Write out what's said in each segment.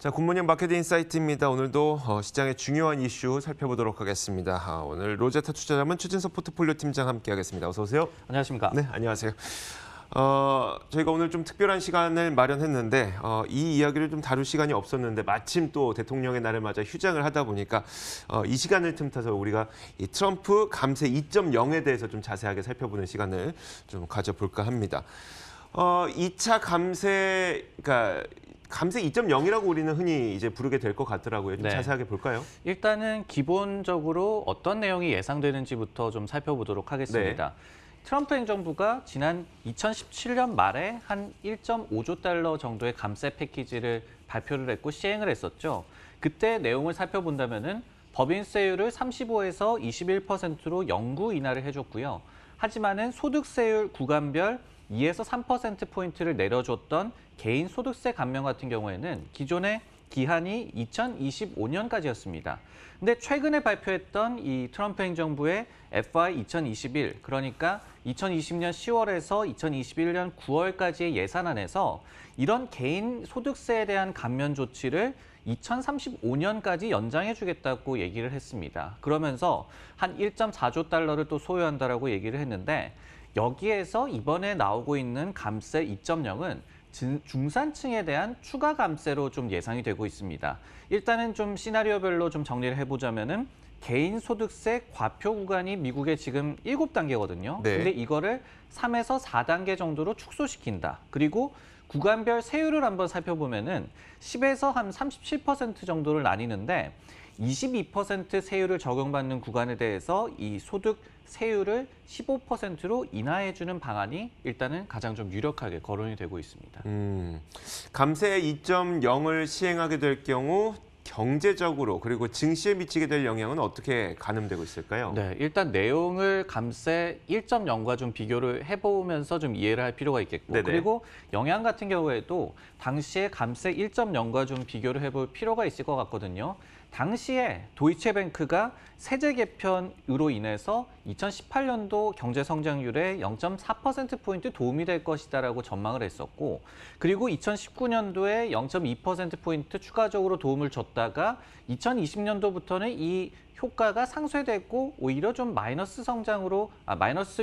자, 굿모닝 마케팅 인사이트입니다. 오늘도 시장의 중요한 이슈 살펴보도록 하겠습니다. 오늘 로제타 투자자문 최진석 포트폴리오 팀장 함께하겠습니다. 어서 오세요. 안녕하십니까? 네, 안녕하세요. 저희가 오늘 좀 특별한 시간을 마련했는데 이 이야기를 좀 다룰 시간이 없었는데 마침 또 대통령의 날을 맞아 휴장을 하다 보니까 이 시간을 틈타서 우리가 이 트럼프 감세 2.0에 대해서 좀 자세하게 살펴보는 시간을 좀 가져볼까 합니다. 2차 감세, 그러니까 감세 2.0이라고 우리는 흔히 이제 부르게 될 것 같더라고요. 좀 네. 자세하게 볼까요? 일단은 기본적으로 어떤 내용이 예상되는지부터 좀 살펴보도록 하겠습니다. 트럼프 행정부가 지난 2017년 말에 한 1.5조 달러 정도의 감세 패키지를 발표를 했고 시행을 했었죠. 그때 내용을 살펴본다면은 법인세율을 35에서 21%로 영구 인하를 해줬고요. 하지만은 소득세율 구간별 2에서 3%포인트를 내려줬던 개인 소득세 감면 같은 경우에는 기존의 기한이 2025년까지였습니다. 근데 최근에 발표했던 이 트럼프 행정부의 FY 2021, 그러니까 2020년 10월에서 2021년 9월까지의 예산안에서 이런 개인 소득세에 대한 감면 조치를 2035년까지 연장해 주겠다고 얘기를 했습니다. 그러면서 한 1.4조 달러를 또 소요한다라고 얘기를 했는데 여기에서 이번에 나오고 있는 감세 2.0은 중산층에 대한 추가 감세로 좀 예상이 되고 있습니다. 일단은 좀 시나리오별로 좀 정리를 해보자면은 개인 소득세 과표 구간이 미국에 지금 7단계거든요. 네. 근데 이거를 3에서 4단계 정도로 축소시킨다. 그리고 구간별 세율을 한번 살펴보면은 10에서 한 37% 정도를 나뉘는데 22% 세율을 적용받는 구간에 대해서 이 소득 세율을 15%로 인하해주는 방안이 일단은 가장 좀 유력하게 거론이 되고 있습니다. 감세 2.0을 시행하게 될 경우 경제적으로 그리고 증시에 미치게 될 영향은 어떻게 가늠되고 있을까요? 네, 일단 내용을 감세 1.0과 좀 비교를 해보면서 좀 이해를 할 필요가 있겠고 네네. 그리고 영향 같은 경우에도 당시에 감세 1.0과 좀 비교를 해볼 필요가 있을 것 같거든요. 당시에 도이체뱅크가 세제 개편으로 인해서 2018년도 경제 성장률에 0.4%포인트 도움이 될 것이다라고 전망을 했었고 그리고 2019년도에 0.2%포인트 추가적으로 도움을 줬다가 2020년도부터는 이 효과가 상쇄됐고 오히려 좀 마이너스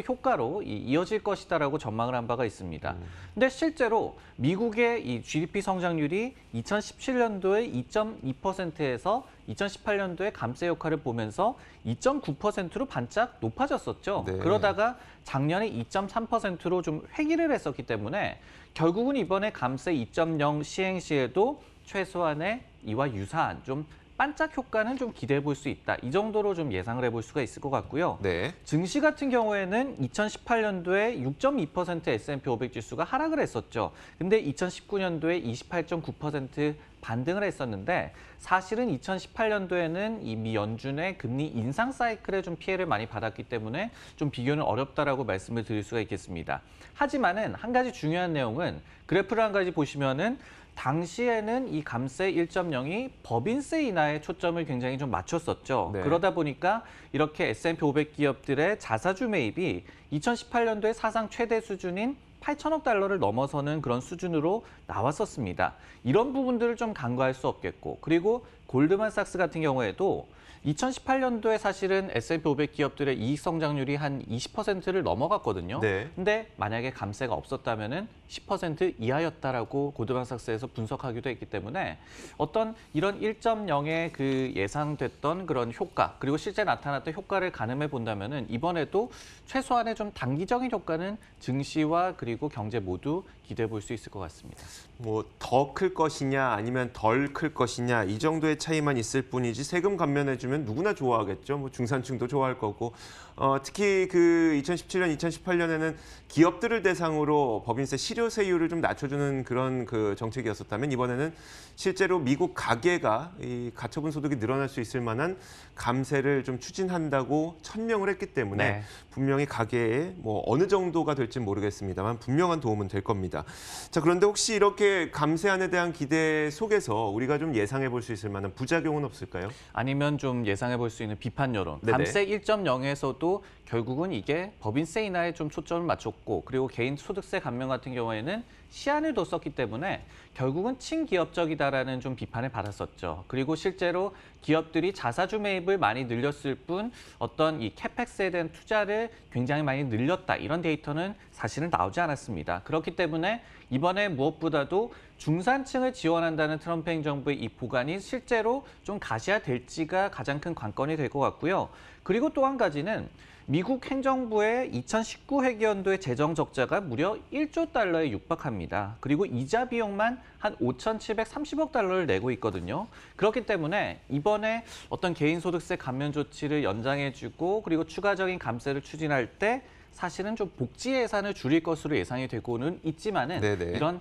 효과로 이어질 것이다라고 전망을 한 바가 있습니다. 근데 실제로 미국의 이 GDP 성장률이 2017년도에 2.2%에서 2018년도에 감세 효과를 보면서 2.9%로 반짝 높아졌었죠. 네. 그러다가 작년에 2.3%로 좀 회귀를 했었기 때문에 결국은 이번에 감세 2.0 시행 시에도 최소한의 이와 유사한 좀 반짝 효과는 좀 기대해 볼 수 있다. 이 정도로 좀 예상을 해볼 수가 있을 것 같고요. 네. 증시 같은 경우에는 2018년도에 6.2% S&P 500 지수가 하락을 했었죠. 근데 2019년도에 28.9% 반등을 했었는데 사실은 2018년도에는 이미 연준의 금리 인상 사이클에 좀 피해를 많이 받았기 때문에 좀 비교는 어렵다라고 말씀을 드릴 수가 있겠습니다. 하지만은 한 가지 중요한 내용은 그래프를 한 가지 보시면은 당시에는 이 감세 1.0이 법인세 인하에 초점을 굉장히 좀 맞췄었죠. 네. 그러다 보니까 이렇게 S&P 500 기업들의 자사주 매입이 2018년도에 사상 최대 수준인 8천억 달러를 넘어서는 그런 수준으로 나왔었습니다. 이런 부분들을 좀 간과할 수 없겠고 그리고 골드만삭스 같은 경우에도 2018년도에 사실은 S&P 500 기업들의 이익 성장률이 한 20%를 넘어갔거든요. 네. 근데 만약에 감세가 없었다면은 10% 이하였다라고 골드만삭스에서 분석하기도 했기 때문에 어떤 이런 1.0의 그 예상됐던 그런 효과 그리고 실제 나타났던 효과를 가늠해 본다면은 이번에도 최소한의 좀 단기적인 효과는 증시와 그리고 경제 모두 기대해 볼 수 있을 것 같습니다. 뭐 더 클 것이냐 아니면 덜 클 것이냐 이 정도의 차이만 있을 뿐이지 세금 감면해주면 누구나 좋아하겠죠. 뭐 중산층도 좋아할 거고 특히 그 2017년, 2018년에는 기업들을 대상으로 법인세 실효세율을 좀 낮춰주는 그런 그 정책이었었다면 이번에는 실제로 미국 가계가 이 가처분 소득이 늘어날 수 있을 만한 감세를 좀 추진한다고 천명을 했기 때문에 네. 분명히 가계에 뭐 어느 정도가 될지 모르겠습니다만 분명한 도움은 될 겁니다. 자, 그런데 혹시 이렇게 감세안에 대한 기대 속에서 우리가 좀 예상해 볼 수 있을 만한 부작용은 없을까요? 아니면 좀 예상해 볼 수 있는 비판 여론. 네네. 감세 1.0에서도 결국은 이게 법인세 인하에 좀 초점을 맞췄고 그리고 개인 소득세 감면 같은 경우에는 시한을 뒀었기 때문에 결국은 친기업적이다라는 좀 비판을 받았었죠. 그리고 실제로 기업들이 자사주 매입을 많이 늘렸을 뿐 어떤 이 캐펙스에 대한 투자를 굉장히 많이 늘렸다. 이런 데이터는 사실은 나오지 않았습니다. 그렇기 때문에 이번에 무엇보다도 중산층을 지원한다는 트럼프 행정부의 이 보관이 실제로 좀 가시화될지가 가장 큰 관건이 될 것 같고요. 그리고 또 한 가지는 미국 행정부의 2019 회계연도의 재정 적자가 무려 1조 달러에 육박합니다. 그리고 이자 비용만 한 5,730억 달러를 내고 있거든요. 그렇기 때문에 이번에 어떤 개인소득세 감면 조치를 연장해주고 그리고 추가적인 감세를 추진할 때 사실은 좀 복지 예산을 줄일 것으로 예상이 되고는 있지만은 네네. 이런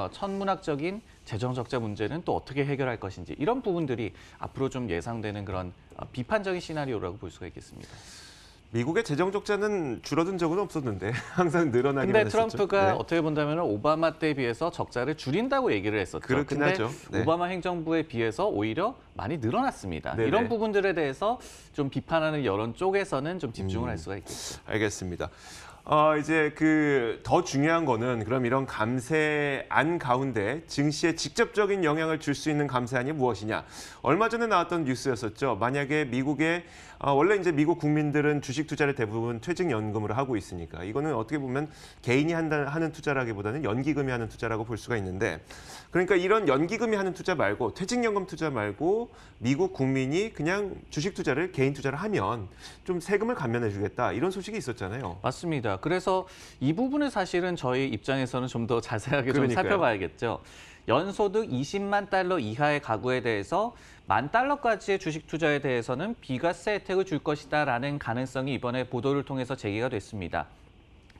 천문학적인 재정 적자 문제는 또 어떻게 해결할 것인지 이런 부분들이 앞으로 좀 예상되는 그런 비판적인 시나리오라고 볼 수가 있겠습니다. 미국의 재정 적자는 줄어든 적은 없었는데 항상 늘어나기만 근데 했었죠. 트럼프가 네. 어떻게 본다면 오바마 때에 비해서 적자를 줄인다고 얘기를 했었죠. 그렇긴 근데 하죠. 네. 오바마 행정부에 비해서 오히려 많이 늘어났습니다. 네네. 이런 부분들에 대해서 좀 비판하는 여론 쪽에서는 좀 집중을 할 수가 있겠죠. 알겠습니다. 이제 더 중요한 거는 그럼 이런 감세안 가운데 증시에 직접적인 영향을 줄 수 있는 감세안이 무엇이냐? 얼마 전에 나왔던 뉴스였었죠. 만약에 원래 이제 미국 국민들은 주식 투자를 대부분 퇴직연금으로 하고 있으니까 이거는 어떻게 보면 개인이 하는 투자라기보다는 연기금이 하는 투자라고 볼 수가 있는데 그러니까 이런 연기금이 하는 투자 말고 퇴직연금 투자 말고 미국 국민이 그냥 주식 투자를 개인 투자를 하면 좀 세금을 감면해 주겠다 이런 소식이 있었잖아요. 맞습니다. 그래서 이 부분을 사실은 저희 입장에서는 좀 더 자세하게 좀 그러니까요. 살펴봐야겠죠. 연소득 20만 달러 이하의 가구에 대해서 10,000달러까지의 주식 투자에 대해서는 비과세 혜택을 줄 것이다라는 가능성이 이번에 보도를 통해서 제기가 됐습니다.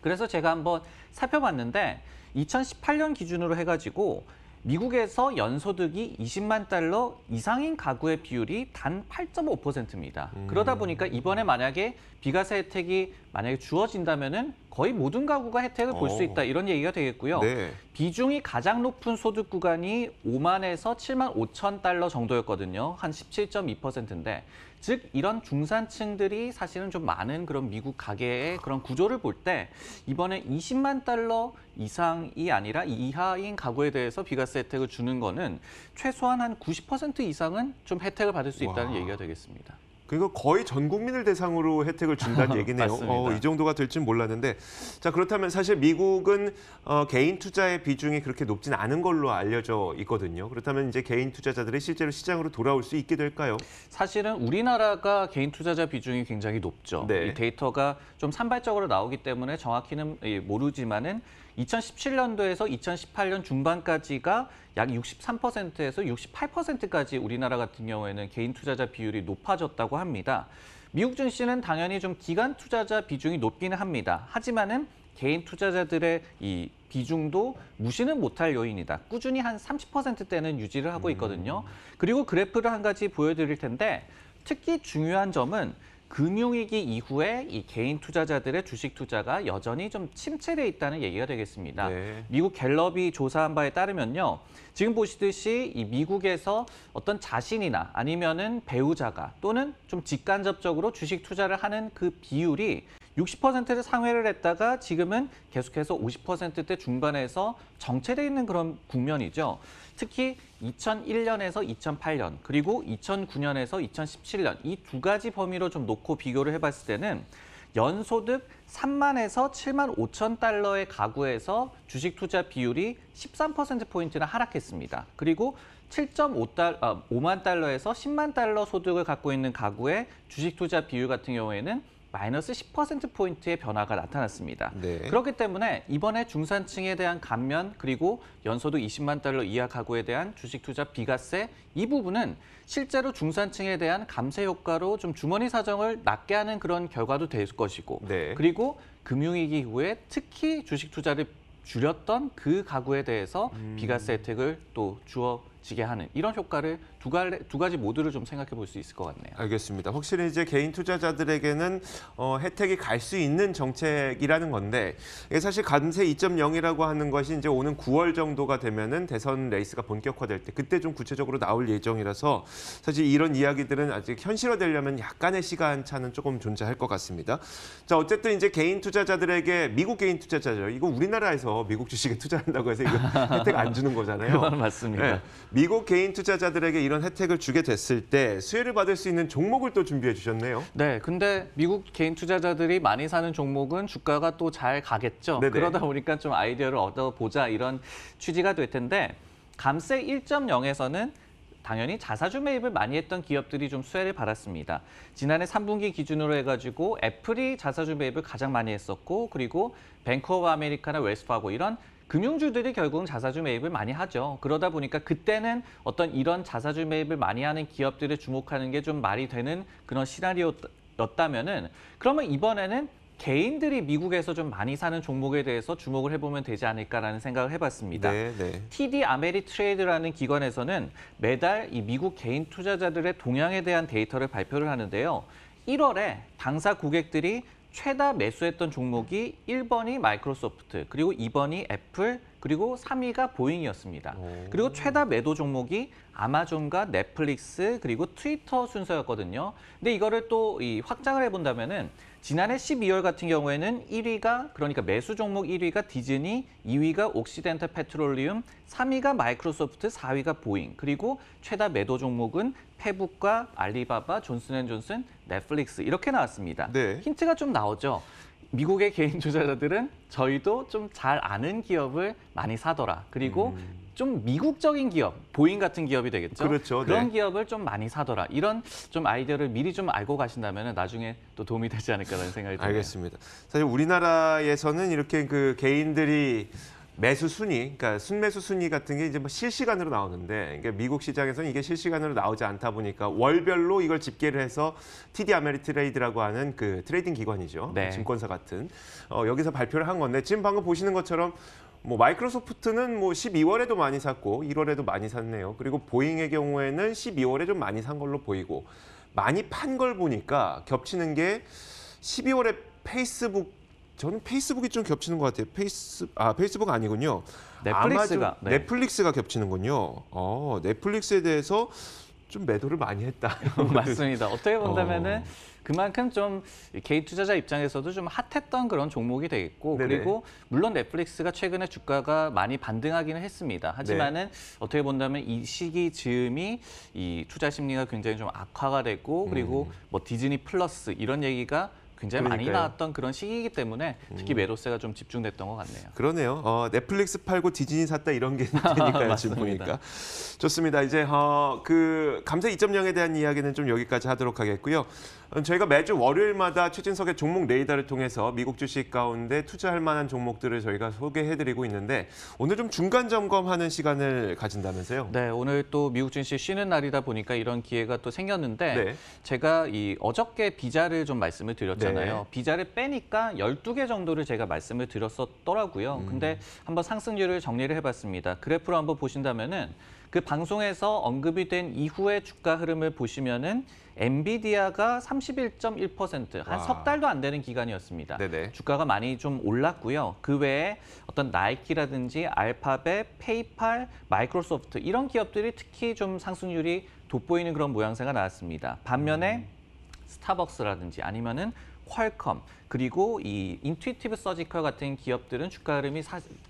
그래서 제가 한번 살펴봤는데 2018년 기준으로 해가지고 미국에서 연소득이 20만 달러 이상인 가구의 비율이 단 8.5%입니다. 그러다 보니까 이번에 만약에 비과세 혜택이 만약에 주어진다면은 거의 모든 가구가 혜택을 볼 수 있다 이런 얘기가 되겠고요. 네. 비중이 가장 높은 소득 구간이 5만에서 7만 5천 달러 정도였거든요. 한 17.2%인데 즉 이런 중산층들이 사실은 좀 많은 그런 미국 가계의 그런 구조를 볼 때 이번에 20만 달러 이상이 아니라 이하인 가구에 대해서 비과세 혜택을 주는 거는 최소한 한 90% 이상은 좀 혜택을 받을 수 있다는 와. 얘기가 되겠습니다. 그리고 거의 전 국민을 대상으로 혜택을 준다는 얘기네요. 맞습니다. 이 정도가 될 줄 몰랐는데 자 그렇다면 사실 미국은 개인 투자의 비중이 그렇게 높진 않은 걸로 알려져 있거든요. 그렇다면 이제 개인 투자자들이 실제로 시장으로 돌아올 수 있게 될까요? 사실은 우리나라가 개인 투자자 비중이 굉장히 높죠. 네. 이 데이터가 좀 산발적으로 나오기 때문에 정확히는 모르지만은 2017년도에서 2018년 중반까지가 약 63%에서 68%까지 우리나라 같은 경우에는 개인 투자자 비율이 높아졌다고 합니다. 미국 증시는 당연히 좀 기관 투자자 비중이 높기는 합니다. 하지만은 개인 투자자들의 이 비중도 무시는 못할 요인이다. 꾸준히 한 30%대는 유지를 하고 있거든요. 그리고 그래프를 한 가지 보여드릴 텐데 특히 중요한 점은 금융위기 이후에 이 개인 투자자들의 주식 투자가 여전히 좀 침체돼 있다는 얘기가 되겠습니다. 네. 미국 갤럽이 조사한 바에 따르면요. 지금 보시듯이 이 미국에서 어떤 자신이나 아니면은 배우자가 또는 좀 직간접적으로 주식 투자를 하는 그 비율이 60%를 상회를 했다가 지금은 계속해서 50%대 중반에서 정체돼 있는 그런 국면이죠. 특히 2001년에서 2008년 그리고 2009년에서 2017년 이 두 가지 범위로 좀 놓고 비교를 해봤을 때는 연소득 3만에서 7만 5천 달러의 가구에서 주식 투자 비율이 13%포인트나 하락했습니다. 그리고 5만 달러에서 10만 달러 소득을 갖고 있는 가구의 주식 투자 비율 같은 경우에는 마이너스 10%포인트의 변화가 나타났습니다. 네. 그렇기 때문에 이번에 중산층에 대한 감면 그리고 연소득 20만 달러 이하 가구에 대한 주식 투자 비과세 이 부분은 실제로 중산층에 대한 감세 효과로 좀 주머니 사정을 낮게 하는 그런 결과도 될 것이고 네. 그리고 금융위기 이후에 특히 주식 투자를 줄였던 그 가구에 대해서 비과세 혜택을 또 주어 지게 하는 이런 효과를 두 가지 모두를 좀 생각해 볼 수 있을 것 같네요. 알겠습니다. 확실히 이제 개인 투자자들에게는 혜택이 갈 수 있는 정책이라는 건데 이게 사실 감세 2.0이라고 하는 것이 이제 오는 9월 정도가 되면은 대선 레이스가 본격화될 때 그때 좀 구체적으로 나올 예정이라서 사실 이런 이야기들은 아직 현실화되려면 약간의 시간차는 조금 존재할 것 같습니다. 자, 어쨌든 이제 개인 투자자들에게 미국 개인 투자자죠. 이거 우리나라에서 미국 주식에 투자한다고 해서 이거 혜택 안 주는 거잖아요. 그건 맞습니다. 네, 미국 개인 투자자들에게 이런 혜택을 주게 됐을 때 수혜를 받을 수 있는 종목을 또 준비해 주셨네요. 네, 근데 미국 개인 투자자들이 많이 사는 종목은 주가가 또 잘 가겠죠. 네네. 그러다 보니까 좀 아이디어를 얻어보자 이런 취지가 될 텐데 감세 1.0에서는 당연히 자사주 매입을 많이 했던 기업들이 좀 수혜를 받았습니다. 지난해 3분기 기준으로 해가지고 애플이 자사주 매입을 가장 많이 했었고 그리고 뱅크 오브 아메리카나 웰스파고 이런 금융주들이 결국은 자사주 매입을 많이 하죠. 그러다 보니까 그때는 어떤 이런 자사주 매입을 많이 하는 기업들을 주목하는 게 좀 말이 되는 그런 시나리오였다면은 그러면 이번에는 개인들이 미국에서 좀 많이 사는 종목에 대해서 주목을 해보면 되지 않을까라는 생각을 해봤습니다. 네, 네. TD 아메리트레이드라는 기관에서는 매달 이 미국 개인 투자자들의 동향에 대한 데이터를 발표를 하는데요. 1월에 당사 고객들이 최다 매수했던 종목이 1번이 마이크로소프트, 그리고 2번이 애플, 그리고 3위가 보잉이었습니다. 그리고 최다 매도 종목이 아마존과 넷플릭스, 그리고 트위터 순서였거든요. 근데 이거를 또 확장을 해본다면은 지난해 12월 같은 경우에는 1위가 그러니까 매수 종목 1위가 디즈니, 2위가 옥시덴탈 페트롤리움, 3위가 마이크로소프트, 4위가 보잉. 그리고 최다 매도 종목은 페북과 알리바바, 존슨앤존슨, 넷플릭스 이렇게 나왔습니다. 네. 힌트가 좀 나오죠. 미국의 개인 투자자들은 저희도 좀 잘 아는 기업을 많이 사더라. 그리고 좀 미국적인 기업, 보잉 같은 기업이 되겠죠. 그렇죠. 그런 네. 기업을 좀 많이 사더라. 이런 좀 아이디어를 미리 좀 알고 가신다면 나중에 또 도움이 되지 않을까라는 생각이 드네요. 알겠습니다. 사실 우리나라에서는 이렇게 그 개인들이 매수 순위, 그러니까 순매수 순위 같은 게 이제 뭐 실시간으로 나오는데 이게 미국 시장에서는 이게 실시간으로 나오지 않다 보니까 월별로 이걸 집계를 해서 TD 아메리트레이드라고 하는 그 트레이딩 기관이죠. 네. 증권사 같은 여기서 발표를 한 건데 지금 방금 보시는 것처럼 뭐 마이크로소프트는 뭐 12월에도 많이 샀고 1월에도 많이 샀네요. 그리고 보잉의 경우에는 12월에 좀 많이 산 걸로 보이고 많이 판 걸 보니까 겹치는 게 12월에 페이스북 저는 페이스북이 좀 겹치는 것 같아요. 페이스북 아니군요. 넷플릭스가, 네. 넷플릭스가 겹치는군요. 넷플릭스에 대해서 좀 매도를 많이 했다. 맞습니다. 어떻게 본다면은 그만큼 좀 개인 투자자 입장에서도 좀 핫했던 그런 종목이 되겠고 네네. 그리고 물론 넷플릭스가 최근에 주가가 많이 반등하기는 했습니다. 하지만은 어떻게 본다면 이 시기 즈음이 이 투자 심리가 굉장히 좀 악화가 됐고 그리고 뭐 디즈니 플러스 이런 얘기가 굉장히 많이 그러니까요. 나왔던 그런 시기이기 때문에 특히 매도세가 좀 집중됐던 것 같네요. 그러네요. 넷플릭스 팔고 디즈니 샀다 이런 게 되니까요. 지금 맞습니다. 보니까. 좋습니다. 이제 그 감세 2.0에 대한 이야기는 좀 여기까지 하도록 하겠고요. 저희가 매주 월요일마다 최진석의 종목 레이더를 통해서 미국 주식 가운데 투자할 만한 종목들을 저희가 소개해드리고 있는데 오늘 좀 중간 점검하는 시간을 가진다면서요? 네, 오늘 또 미국 증시 쉬는 날이다 보니까 이런 기회가 또 생겼는데 네. 제가 이 어저께 비자를 좀 말씀을 드렸잖아요. 네. 비자를 빼니까 12개 정도를 제가 말씀을 드렸었더라고요. 근데 한번 상승률을 정리를 해봤습니다. 그래프로 한번 보신다면은 그 방송에서 언급이 된 이후의 주가 흐름을 보시면은 엔비디아가 31.1%, 한 와. 석 달도 안 되는 기간이었습니다. 네네. 주가가 많이 좀 올랐고요. 그 외에 어떤 나이키라든지 알파벳, 페이팔, 마이크로소프트 이런 기업들이 특히 좀 상승률이 돋보이는 그런 모양새가 나왔습니다. 반면에 스타벅스라든지 아니면은 퀄컴 그리고 이 인투이티브 서지컬 같은 기업들은 주가 흐름이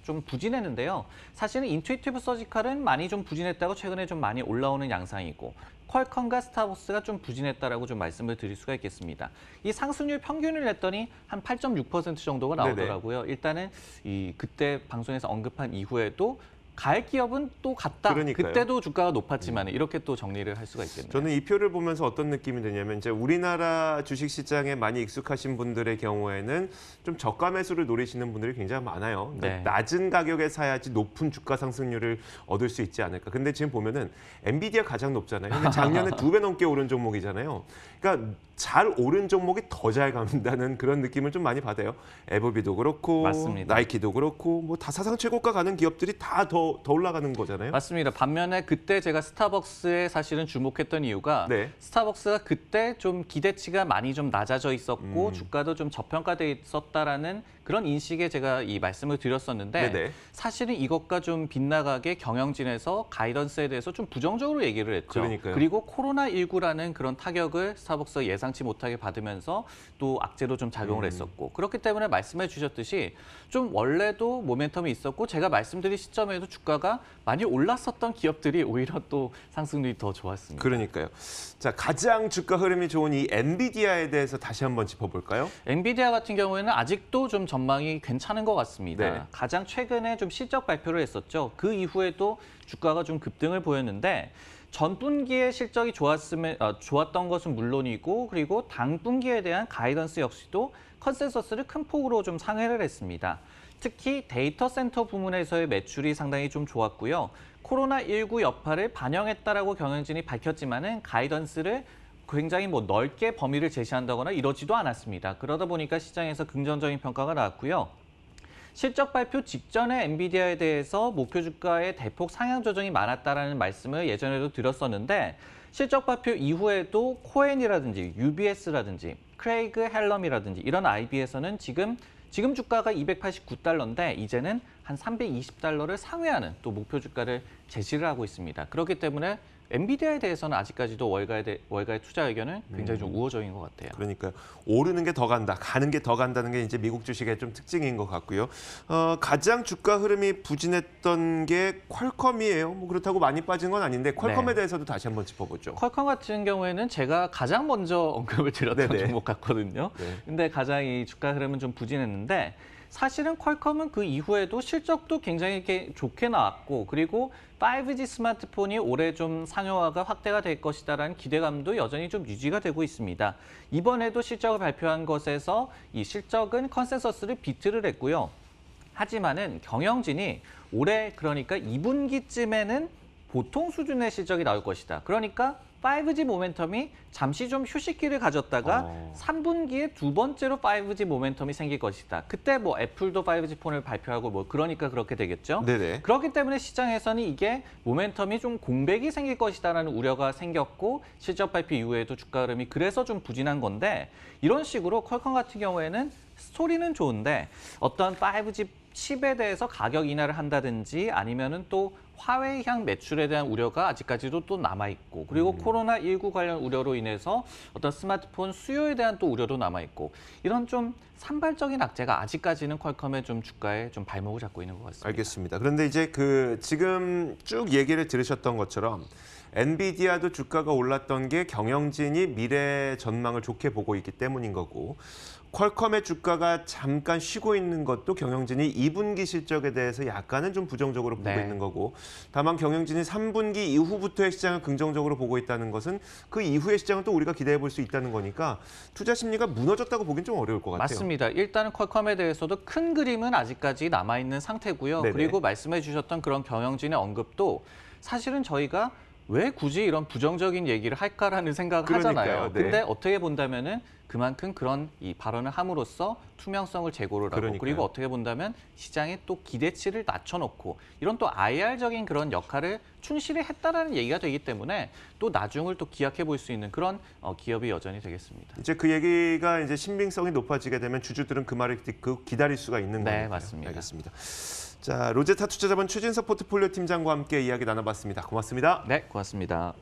좀 부진했는데요. 사실은 인투이티브 서지컬은 많이 좀 부진했다고 최근에 좀 많이 올라오는 양상이고 퀄컴과 스타벅스가 좀 부진했다라고 좀 말씀을 드릴 수가 있겠습니다. 이 상승률 평균을 냈더니 한 8.6% 정도가 나오더라고요. 일단은 이 그때 방송에서 언급한 이후에도 갈 기업은 또 갔다. 그러니까요. 그때도 주가가 높았지만 이렇게 또 정리를 할 수가 있겠네요. 저는 이 표를 보면서 어떤 느낌이 드냐면 이제 우리나라 주식시장에 많이 익숙하신 분들의 경우에는 좀 저가 매수를 노리시는 분들이 굉장히 많아요. 그러니까 네. 낮은 가격에 사야지 높은 주가 상승률을 얻을 수 있지 않을까. 근데 지금 보면은 엔비디아 가장 높잖아요. 근데 작년에 2배 넘게 오른 종목이잖아요. 그러니까 잘 오른 종목이 더 잘 간다는 그런 느낌을 좀 많이 받아요. 에버비도 그렇고 맞습니다. 나이키도 그렇고 뭐 다 사상 최고가 가는 기업들이 다 더 더 올라가는 거잖아요. 맞습니다. 반면에 그때 제가 스타벅스에 사실은 주목했던 이유가 네. 스타벅스가 그때 좀 기대치가 많이 좀 낮아져 있었고 주가도 좀 저평가돼 있었다라는 그런 인식에 제가 이 말씀을 드렸었는데 네네. 사실은 이것과 좀 빗나가게 경영진에서 가이던스에 대해서 좀 부정적으로 얘기를 했죠. 그러니까요. 그리고 코로나19라는 그런 타격을 스타벅스가 예상치 못하게 받으면서 또 악재로 좀 작용을 했었고 그렇기 때문에 말씀해 주셨듯이 좀 원래도 모멘텀이 있었고 제가 말씀드린 시점에도 주가가 많이 올랐었던 기업들이 오히려 또 상승률이 더 좋았습니다. 그러니까요. 자, 가장 주가 흐름이 좋은 이 엔비디아에 대해서 다시 한번 짚어볼까요? 엔비디아 같은 경우에는 아직도 좀 전망이 괜찮은 것 같습니다. 네. 가장 최근에 좀 실적 발표를 했었죠. 그 이후에도 주가가 좀 급등을 보였는데 전분기에 실적이 좋았던 것은 물론이고 그리고 당분기에 대한 가이던스 역시도 컨센서스를 큰 폭으로 좀 상회를 했습니다. 특히 데이터 센터 부문에서의 매출이 상당히 좀 좋았고요. 코로나19 여파를 반영했다라고 경영진이 밝혔지만은 가이던스를 굉장히 넓게 범위를 제시한다거나 이러지도 않았습니다. 그러다 보니까 시장에서 긍정적인 평가가 나왔고요. 실적 발표 직전에 엔비디아에 대해서 목표 주가의 대폭 상향 조정이 많았다라는 말씀을 예전에도 드렸었는데 실적 발표 이후에도 코엔이라든지 UBS라든지 크레이그 헬럼이라든지 이런 IB에서는 지금 주가가 289달러인데 이제는 한 320달러를 상회하는 또 목표 주가를 제시를 하고 있습니다. 그렇기 때문에 엔비디아에 대해서는 아직까지도 월가의 투자 의견은 굉장히 좀 우호적인 것 같아요. 그러니까 오르는 게 더 간다, 가는 게 더 간다는 게 이제 미국 주식의 좀 특징인 것 같고요. 가장 주가 흐름이 부진했던 게 퀄컴이에요. 뭐 그렇다고 많이 빠진 건 아닌데 퀄컴에 네. 대해서도 다시 한번 짚어보죠. 퀄컴 같은 경우에는 제가 가장 먼저 언급을 드렸던 네네. 종목 같거든요. 네. 근데 가장 이 주가 흐름은 좀 부진했는데 사실은 퀄컴은 그 이후에도 실적도 굉장히 이렇게 좋게 나왔고 그리고 5G 스마트폰이 올해 좀 상용화가 확대가 될 것이다라는 기대감도 여전히 좀 유지가 되고 있습니다. 이번에도 실적을 발표한 것에서 이 실적은 컨센서스를 비트를 했고요. 하지만은 경영진이 올해 그러니까 2분기쯤에는 보통 수준의 실적이 나올 것이다. 그러니까 5G 모멘텀이 잠시 좀 휴식기를 가졌다가 3분기에 두 번째로 5G 모멘텀이 생길 것이다. 그때 뭐 애플도 5G 폰을 발표하고 뭐 그러니까 그렇게 되겠죠. 네네. 그렇기 때문에 시장에서는 이게 모멘텀이 좀 공백이 생길 것이다라는 우려가 생겼고 실적 발표 이후에도 주가 흐름이 그래서 좀 부진한 건데 이런 식으로 퀄컴 같은 경우에는 스토리는 좋은데 어떤 5G 칩에 대해서 가격 인하를 한다든지 아니면은 또 화웨이향 매출에 대한 우려가 아직까지도 또 남아있고 그리고 코로나19 관련 우려로 인해서 어떤 스마트폰 수요에 대한 또 우려도 남아있고 이런 좀 산발적인 악재가 아직까지는 퀄컴의 좀 주가에 좀 발목을 잡고 있는 것 같습니다. 알겠습니다. 그런데 이제 지금 쭉 얘기를 들으셨던 것처럼 엔비디아도 주가가 올랐던 게 경영진이 미래 전망을 좋게 보고 있기 때문인 거고 퀄컴의 주가가 잠깐 쉬고 있는 것도 경영진이 2분기 실적에 대해서 약간은 좀 부정적으로 보고 네. 있는 거고 다만 경영진이 3분기 이후부터의 시장을 긍정적으로 보고 있다는 것은 그 이후의 시장은 또 우리가 기대해 볼 수 있다는 거니까 투자 심리가 무너졌다고 보긴 좀 어려울 것 같아요. 맞습니다. 일단은 퀄컴에 대해서도 큰 그림은 아직까지 남아있는 상태고요. 네네. 그리고 말씀해 주셨던 그런 경영진의 언급도 사실은 저희가 왜 굳이 이런 부정적인 얘기를 할까라는 생각을 그러니까요. 하잖아요. 네. 근데 어떻게 본다면은 그만큼 그런 이 발언을 함으로써 투명성을 제고를 하고 그러니까요. 그리고 어떻게 본다면 시장의 또 기대치를 낮춰놓고 이런 또 IR적인 그런 역할을 충실히 했다라는 얘기가 되기 때문에 또 나중을 또 기약해 볼 수 있는 그런 기업이 여전히 되겠습니다. 이제 그 얘기가 이제 신빙성이 높아지게 되면 주주들은 그 말을 듣고 기다릴 수가 있는 거예요. 네, 맞습니다. 알겠습니다. 자, 로제타 투자자본 최진석 포트폴리오 팀장과 함께 이야기 나눠봤습니다. 고맙습니다. 네, 고맙습니다.